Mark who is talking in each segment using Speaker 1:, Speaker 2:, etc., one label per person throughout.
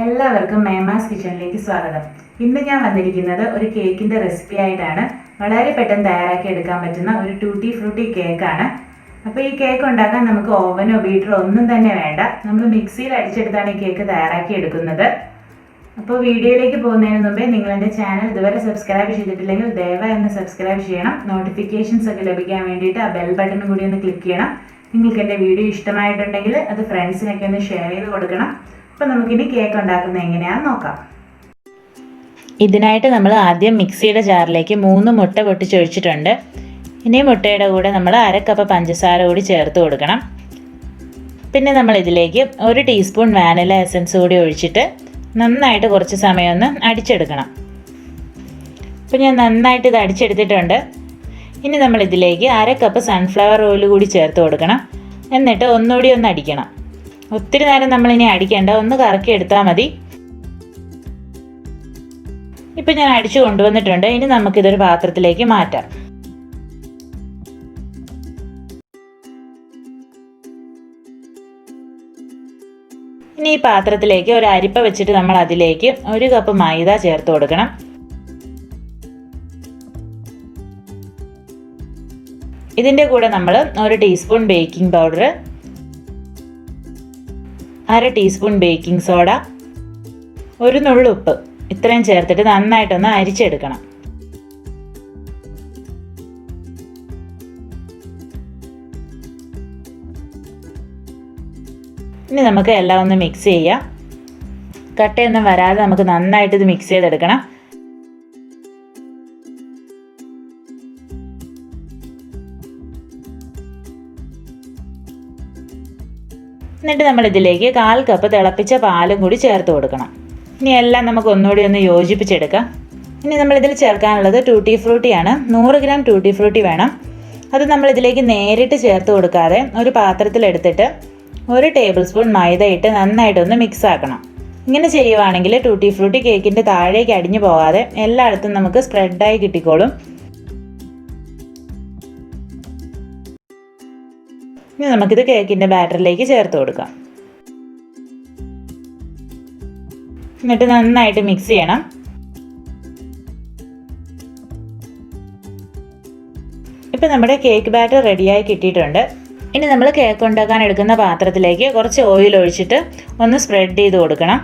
Speaker 1: എല്ലാവർക്കും MEMMAS കിച്ചണിലേക്ക് സ്വാഗതം. ഇന്ന് ഞാൻ വന്നിരിക്കുന്നത് ഒരു കേക്കിന്റെ റെസിപ്പി ആയിട്ടാണ്. വളരെ പെട്ടെന്ന് തയ്യാറാക്കി എടുക്കാൻ പറ്റുന്ന ഒരു ടൂട്ടി ഫ്രൂട്ടി കേക്കാണ്. അപ്പോൾ ഈ കേക്ക് ഉണ്ടാക്കാൻ നമുക്ക് ഓവനോ ബീറ്ററോ ഒന്നും തന്നെ വേണ്ട. നമ്മൾ മിക്സിയിൽ അടിച്ചെടുത്താണ് ഈ കേക്ക് തയ്യാറാക്കി എടുക്കുന്നത്. അപ്പോൾ വീഡിയോയിലേക്ക് പോകുന്നതിന് മുമ്പേ നിങ്ങൾ എൻ്റെ ചാനൽ ഇതുവരെ സബ്സ്ക്രൈബ് ചെയ്തിട്ടില്ലെങ്കിൽ ദയവായി ഒന്ന് സബ്സ്ക്രൈബ് ചെയ്യണം. നോട്ടിഫിക്കേഷൻസ് ഒക്കെ ലഭിക്കാൻ വേണ്ടിയിട്ട് ആ ബെൽ ബട്ടൺ കൂടി ഒന്ന് ക്ലിക്ക് ചെയ്യണം. നിങ്ങൾക്ക് എൻ്റെ വീഡിയോ ഇഷ്ടമായിട്ടുണ്ടെങ്കിൽ അത് ഫ്രണ്ട്സിനൊക്കെ ഒന്ന് ഷെയർ ചെയ്ത് കൊടുക്കണം. അപ്പോൾ നമുക്കിനി കേക്ക് ഉണ്ടാക്കുന്നത് എങ്ങനെയാണെന്ന് നോക്കാം. ഇതിനായിട്ട് നമ്മൾ ആദ്യം മിക്സിയുടെ ജാറിലേക്ക് 3 മുട്ട പൊട്ടിച്ചൊഴിച്ചിട്ടുണ്ട്. ഇനി മുട്ടയുടെ കൂടെ നമ്മൾ 1/2 കപ്പ് പഞ്ചസാര കൂടി ചേർത്ത് കൊടുക്കണം. പിന്നെ നമ്മൾ ഇതിലേക്ക് 1 ടീസ്പൂൺ വാനില എസൻസ് കൂടി ഒഴിച്ചിട്ട് നന്നായിട്ട് കുറച്ച് സമയം ഒന്ന് അടിച്ചെടുക്കണം. അപ്പോൾ ഞാൻ നന്നായിട്ട് ഇത് അടിച്ചെടുത്തിട്ടുണ്ട്. ഇനി നമ്മൾ ഇതിലേക്ക് 1/2 കപ്പ് സൺഫ്ലവർ ഓയിൽ കൂടി ചേർത്ത് കൊടുക്കണം. എന്നിട്ട് ഒന്നുകൂടി ഒന്ന് അടിക്കണം. ഒത്തിരി നേരം നമ്മളിനി അടിക്കേണ്ട, ഒന്ന് കറക്കി എടുത്താൽ മതി. ഇപ്പം ഞാൻ അടിച്ചു കൊണ്ടുവന്നിട്ടുണ്ട്. ഇനി നമുക്കിതൊരു പാത്രത്തിലേക്ക് മാറ്റാം. ഇനി ഈ പാത്രത്തിലേക്ക് ഒരു അരിപ്പ വെച്ചിട്ട് നമ്മൾ അതിലേക്ക് 1 കപ്പ് മൈദ ചേർത്ത് കൊടുക്കണം. ഇതിൻ്റെ കൂടെ നമ്മൾ 1 teaspoon baking powder, 1/2 teaspoon baking soda, 1 നുള്ളു ഉപ്പ്, ഇത്രയും ചേർത്തിട്ട് നന്നായിട്ടൊന്ന് അരിച്ചെടുക്കണം. ഇനി നമുക്ക് എല്ലാം ഒന്ന് മിക്സ് ചെയ്യാം. കട്ടയൊന്നും വരാതെ നമുക്ക് നന്നായിട്ട് ഇത് മിക്സ് ചെയ്തെടുക്കണം. എന്നിട്ട് നമ്മൾ ഇതിലേക്ക് 1/4 കപ്പ് തിളപ്പിച്ച പാലും കൂടി ചേർത്ത് കൊടുക്കണം. ഇനി എല്ലാം നമുക്ക് ഒന്നുകൂടി ഒന്ന് യോജിപ്പിച്ചെടുക്കാം. ഇനി നമ്മളിതിൽ ചേർക്കാനുള്ളത് ടൂട്ടി ഫ്രൂട്ടിയാണ്. 100 ഗ്രാം ടൂട്ടി ഫ്രൂട്ടി വേണം. അത് നമ്മൾ ഇതിലേക്ക് നേരിട്ട് ചേർത്ത് കൊടുക്കാതെ ഒരു പാത്രത്തിലെടുത്തിട്ട് 1 ടേബിൾ സ്പൂൺ മൈദ ഇട്ട് നന്നായിട്ടൊന്ന് മിക്സ് ആക്കണം. ഇങ്ങനെ ചെയ്യുവാണെങ്കിൽ ടൂട്ടി ഫ്രൂട്ടി കേക്കിൻ്റെ താഴേക്ക് അടിഞ്ഞു പോകാതെ എല്ലായിടത്തും നമുക്ക് സ്പ്രെഡായി കിട്ടിക്കോളും. ഇനി നമുക്കിത് കേക്കിൻ്റെ ബാറ്ററിലേക്ക് ചേർത്ത് കൊടുക്കാം. എന്നിട്ട് നന്നായിട്ട് മിക്സ് ചെയ്യണം. ഇപ്പം നമ്മുടെ കേക്ക് ബാറ്റർ റെഡിയായി കിട്ടിയിട്ടുണ്ട്. ഇനി നമ്മൾ കേക്ക് ഉണ്ടാക്കാൻ എടുക്കുന്ന പാത്രത്തിലേക്ക് കുറച്ച് ഓയിൽ ഒഴിച്ചിട്ട് ഒന്ന് സ്പ്രെഡ് ചെയ്ത് കൊടുക്കണം.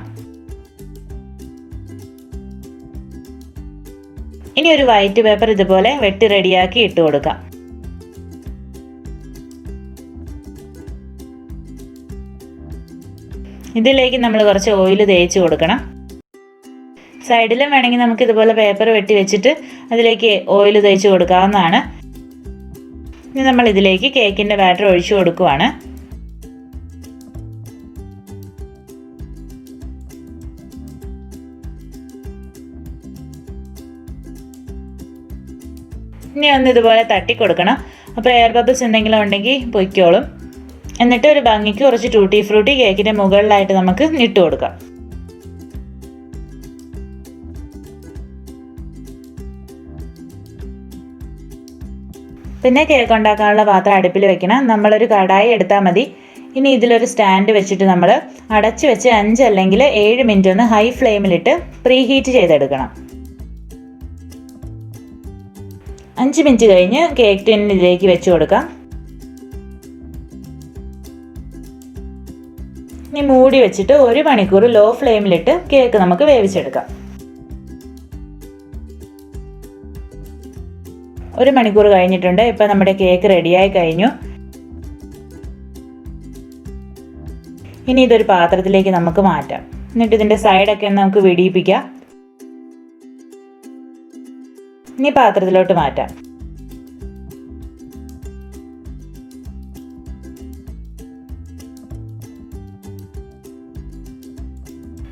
Speaker 1: ഇനി ഒരു വൈറ്റ് പേപ്പർ ഇതുപോലെ വെട്ടി റെഡിയാക്കി ഇട്ട് കൊടുക്കാം. ഇതിലേക്ക് നമ്മൾ കുറച്ച് ഓയിൽ തേച്ച് കൊടുക്കണം. സൈഡിലും വേണമെങ്കിൽ നമുക്ക് ഇതുപോലെ പേപ്പർ വെട്ടി വെച്ചിട്ട് അതിലേക്ക് ഓയിൽ തേച്ച് കൊടുക്കാവുന്നതാണ്. ഇനി നമ്മൾ ഇതിലേക്ക് കേക്കിൻ്റെ ബാറ്റർ ഒഴിച്ചു കൊടുക്കുവാണ്. ഇനി ഒന്ന് ഇതുപോലെ തട്ടി കൊടുക്കണം. അപ്പോൾ എയർ ബബിൾസ് എന്തെങ്കിലും ഉണ്ടെങ്കിൽ പൊയ്ക്കോളും. എന്നിട്ട് ഒരു ഭംഗിക്ക് കുറച്ച് ടൂട്ടി ഫ്രൂട്ടി കേക്കിൻ്റെ മുകളിലായിട്ട് നമുക്ക് ഇട്ട് കൊടുക്കാം. പിന്നെ കേക്ക് ഉണ്ടാക്കാനുള്ള പാത്രം അടുപ്പിൽ വെക്കണം. നമ്മളൊരു കടായി എടുത്താൽ മതി. ഇനി ഇതിലൊരു സ്റ്റാൻഡ് വെച്ചിട്ട് നമ്മൾ അടച്ച് വെച്ച് 5 അല്ലെങ്കിൽ 7 മിനിറ്റ് ഒന്ന് ഹൈ ഫ്ലെയിമിലിട്ട് പ്രീ ഹീറ്റ് ചെയ്തെടുക്കണം. 5 മിനിറ്റ് കഴിഞ്ഞ് കേക്ക് ടിന്നിൽ ഇതിലേക്ക് വെച്ച് കൊടുക്കാം. ഇനി മൂടി വെച്ചിട്ട് 1 മണിക്കൂർ ലോ ഫ്ലെയിമിലിട്ട് കേക്ക് നമുക്ക് വേവിച്ചെടുക്കാം. 1 മണിക്കൂർ കഴിഞ്ഞിട്ടുണ്ട്. ഇപ്പം നമ്മുടെ കേക്ക് റെഡിയായി കഴിഞ്ഞു. ഇനി ഇതൊരു പാത്രത്തിലേക്ക് നമുക്ക് മാറ്റാം. എന്നിട്ട് ഇതിൻ്റെ സൈഡൊക്കെ ഒന്ന് നമുക്ക് വിടിയിപ്പിക്കാം. ഇനി പാത്രത്തിലോട്ട് മാറ്റാം.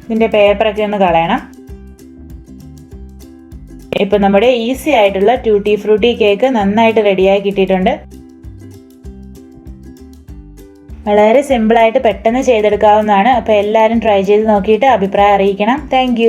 Speaker 1: ഇതിൻ്റെ പേപ്പറൊക്കെ ഒന്ന് കളയണം. ഇപ്പം നമ്മുടെ ഈസി ആയിട്ടുള്ള ടൂട്ടി ഫ്രൂട്ടി കേക്ക് നന്നായിട്ട് റെഡിയായി കിട്ടിയിട്ടുണ്ട്. വളരെ സിമ്പിളായിട്ട് പെട്ടെന്ന് ചെയ്തെടുക്കാവുന്നതാണ്. അപ്പോൾ എല്ലാവരും ട്രൈ ചെയ്ത് നോക്കിയിട്ട് അഭിപ്രായം അറിയിക്കണം. താങ്ക്